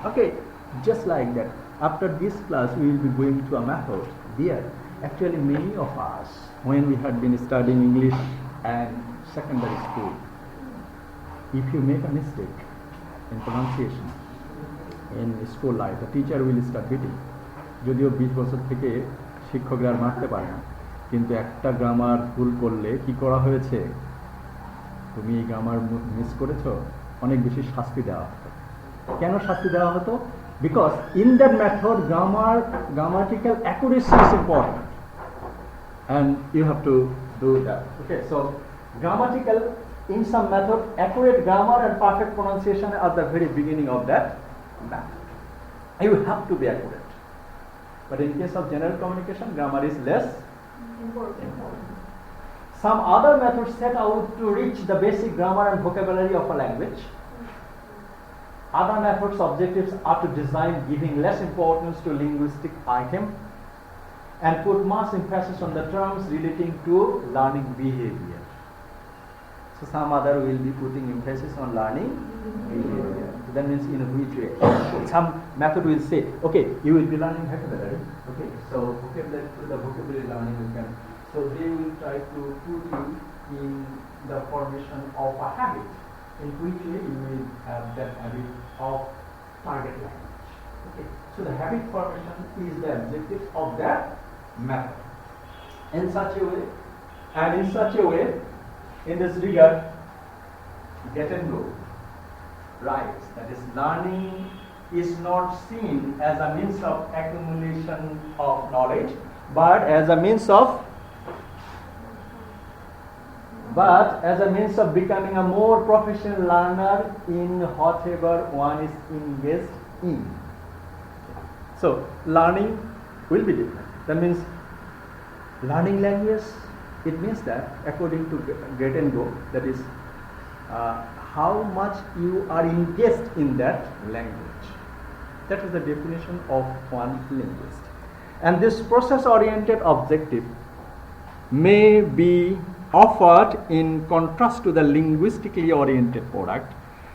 Okay, just like that. After this class, we will be going to a method. There, actually, many of us, when we had been studying English and secondary school, if you make a mistake in pronunciation in school life, the teacher will start beating. যদিও 20 বছর থেকে শিক্ষকরা আর মারতে পারে না, কিন্তু একটা grammar ভুল করলে কি করা হয়েছে, তুমি গ্রামার মিস করেছো, অনেক বেশি শাস্তি দেওয়া হতো। কেন শাস্তি দেওয়া হতো? Because in that method grammatical accuracy is important and you have to do that. Okay, so grammatical, in some method, accurate grammar and perfect pronunciation are the very beginning of that method. You have to be accurate. But in case of general communication, grammar is less important. Some other methods set out to reach the basic grammar and vocabulary of a language. Other methods' objectives are to design giving less importance to linguistic item and put much emphasis on the terms relating to learning behavior. So some other will be putting emphasis on learning behavior. So that means in which way? Some method will say, okay, you will be learning vocabulary. Okay, so vocabulary, through the vocabulary learning you can. So they will try to put you in the formation of a habit. In which way you will have that habit of target language. Okay, so the habit formation is the objective of that method. In such a way, and in such a way, in this regard, get and go. Right, that is, learning is not seen as a means of accumulation of knowledge, but as a means of becoming a more professional learner in whatever one is engaged in. So learning will be different. That means learning language, it means that according to get and go, that is how much you are engaged in that language. That is the definition of one linguist. And this process-oriented objective may be offered in contrast to the linguistically oriented product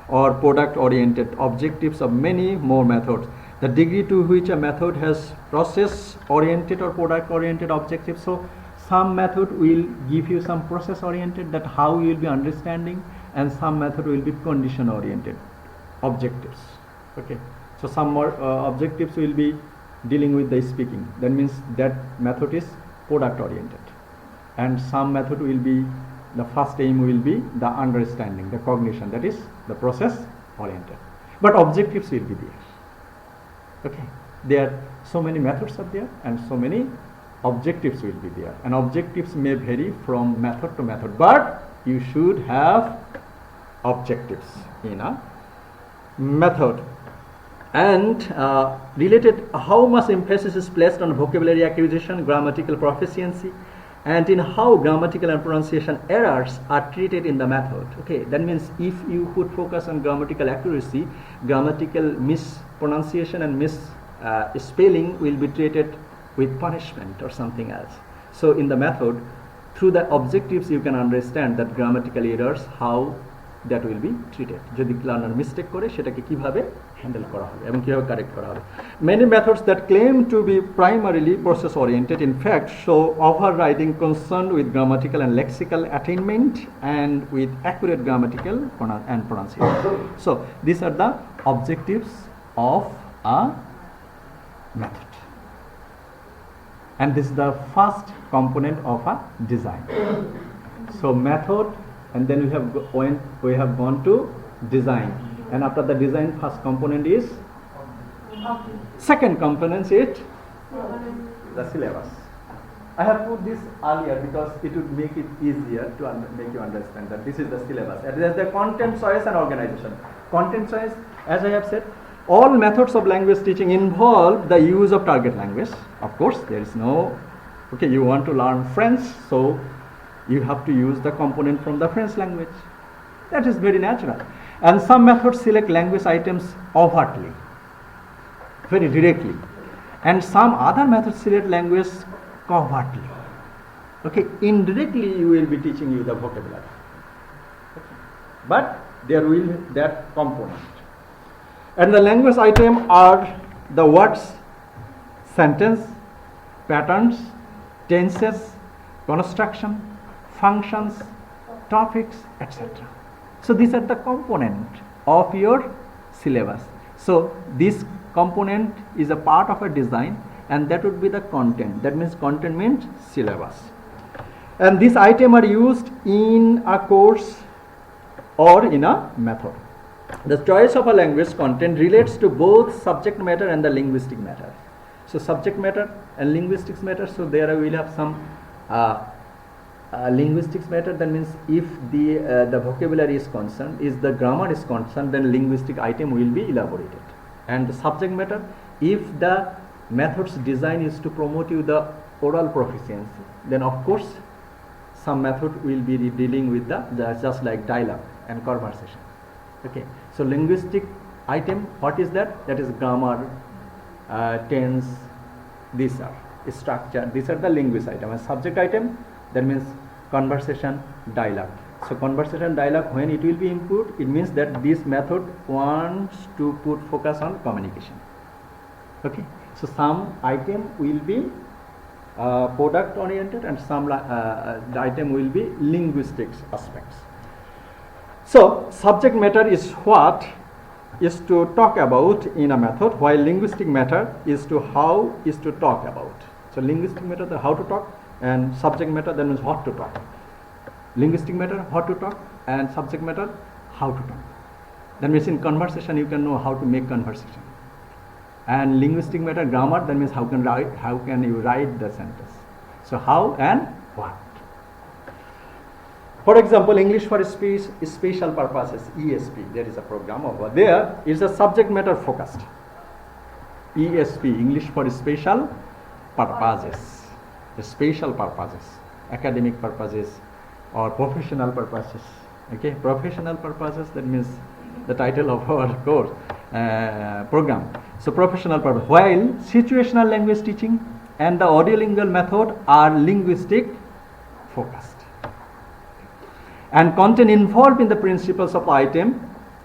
or product-oriented objectives of many more methods. The degree to which a method has process-oriented or product-oriented objectives. So some method will give you some process-oriented, that how you will be understanding, and some method will be condition-oriented objectives. Okay, so some more objectives will be dealing with the speaking. That means that method is product-oriented. And some method will be, the first aim will be the understanding, the cognition, that is the process oriented. But objectives will be there. Okay, there are so many methods are there and so many objectives will be there. And objectives may vary from method to method, but you should have objectives in a method. And related, how much emphasis is placed on vocabulary acquisition, grammatical proficiency, and in how grammatical and pronunciation errors are treated in the method. Okay, that means if you put focus on grammatical accuracy, grammatical mispronunciation and misspelling will be treated with punishment or something else. So in the method, through the objectives you can understand that grammatical errors, how that will be treated. যদি learner mistake করে সেটাকে কিভাবে handle করা হবে এবং কিভাবে correct করা হবে. Many methods that claim to be primarily process oriented in fact show overriding concern with grammatical and lexical attainment and with accurate grammatical and pronunciation. So these are the objectives of a method, and this is the first component of a design. So method, and then we have gone to design, and after the design, first component is second component is the syllabus. I have put this earlier because it would make it easier to make you understand that this is the syllabus. And there's the content choice and organization. Content choice, as I have said, all methods of language teaching involve the use of target language. Of course, there is no, okay, you want to learn French, so you have to use the component from the French language. That is very natural. And some methods select language items overtly, very directly, and some other methods select language covertly. Okay, indirectly you will be teaching you the vocabulary, okay. But there will be that component. And the language item are the words, sentence, patterns, tenses, construction, functions, topics, etc. So these are the component of your syllabus. So this component is a part of a design, and that would be the content. That means content means syllabus. And these items are used in a course or in a method. The choice of a language content relates to both subject matter and the linguistic matter. So subject matter and linguistics matter. So there we will have some linguistics matter. That means if the vocabulary is concerned, is the grammar is concerned, then linguistic item will be elaborated. And the subject matter, if the method's design is to promote you the oral proficiency, then of course some method will be dealing with the just like dialogue and conversation. Okay, so linguistic item, what is that? That is grammar, tense, these are structure, these are the linguist item. And subject item, that means conversation, dialogue. So conversation, dialogue, when it will be input, it means that this method wants to put focus on communication. Okay, so some item will be product oriented, and some the item will be linguistics aspects. So subject matter is what is to talk about in a method, while linguistic matter is to how is to talk about. So linguistic matter, the how to talk, and subject matter, that means what to talk. Linguistic matter, what to talk, and subject matter, how to talk. That means in conversation you can know how to make conversation. And linguistic matter, grammar, that means how can you write the sentence. So how and what. For example, English for Special Purposes, ESP, there is a program over there, is a subject matter focused. ESP, English for Special Purposes, special purposes, academic purposes or professional purposes. Okay, professional purposes, that means the title of our course program. So professional purpose, while situational language teaching and the audiolingual method are linguistic focused. And content involved in the principles of item.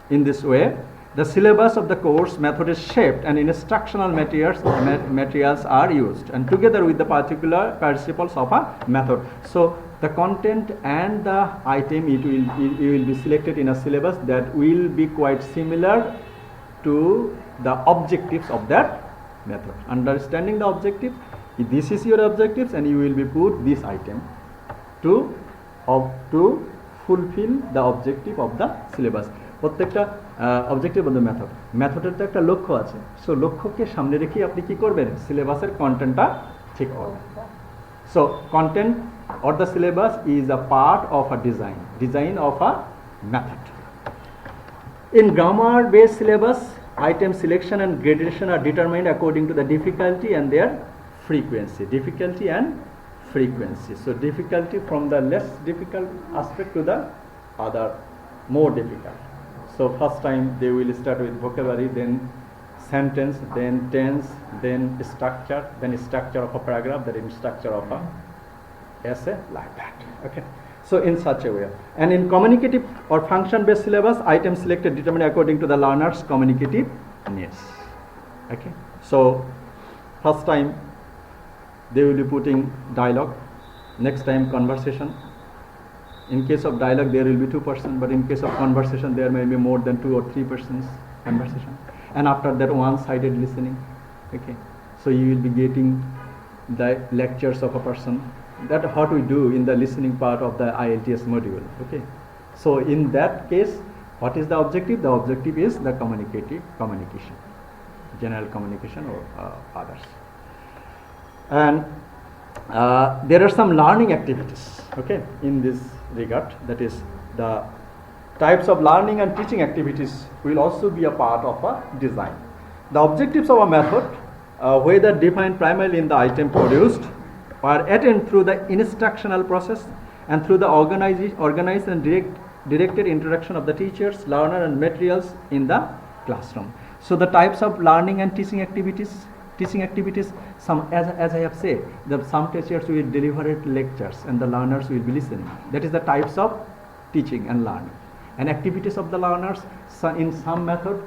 In this way, the syllabus of the course method is shaped and instructional materials are used, and together with the particular principles of a method. So the content and the item, it will be selected in a syllabus that will be quite similar to the objectives of that method. Understanding the objective, if this is your objectives, and you will be put this item to fulfill the objective of the syllabus. প্রত্যেকটা objective of the method, মেথডের তো একটা লক্ষ্য আছে। So লক্ষ্যকে সামনে রেখে আপনি কি করবেন, সিলেবাসের কন্টেন্টটা ঠিক করবেন। So content or the syllabus is a part of a design of a method. In grammar based syllabus, item selection and gradation are determined according to the difficulty and their frequency. So difficulty from the less difficult aspect to the other more difficult. So first time they will start with vocabulary, then sentence, then tense, then structure of a paragraph, then structure of a essay, like that. Okay, so in such a way. And in communicative or function based syllabus, items selected determined according to the learner's communicative needs. Okay, so first time they will be putting dialogue, next time conversation. In case of dialogue there will be 2 persons, but in case of conversation there may be more than 2 or 3 persons conversation, and after that one-sided listening. Okay, so you will be getting the lectures of a person. That what we do in the listening part of the IELTS module. Okay, so in that case, what is the objective? The objective is the communication, general communication or others. And there are some learning activities, okay, in this regard. That is, the types of learning and teaching activities will also be a part of a design. The objectives of a method, whether defined primarily in the item produced, are attained through the instructional process and through the organized and directed interaction of the teachers, learner and materials in the classroom. So the types of learning and teaching activities, some, as I have said, that some teachers will deliver lectures and the learners will be listening. That is the types of teaching and learning. And activities of the learners, so in some method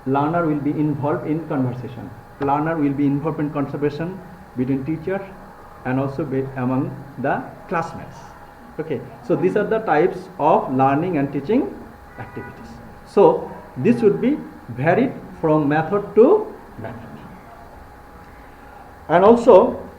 learner will be involved in conversation. Learner will be involved in conversation between teacher and also among the classmates. Okay, so these are the types of learning and teaching activities. So this would be varied from method to method. And also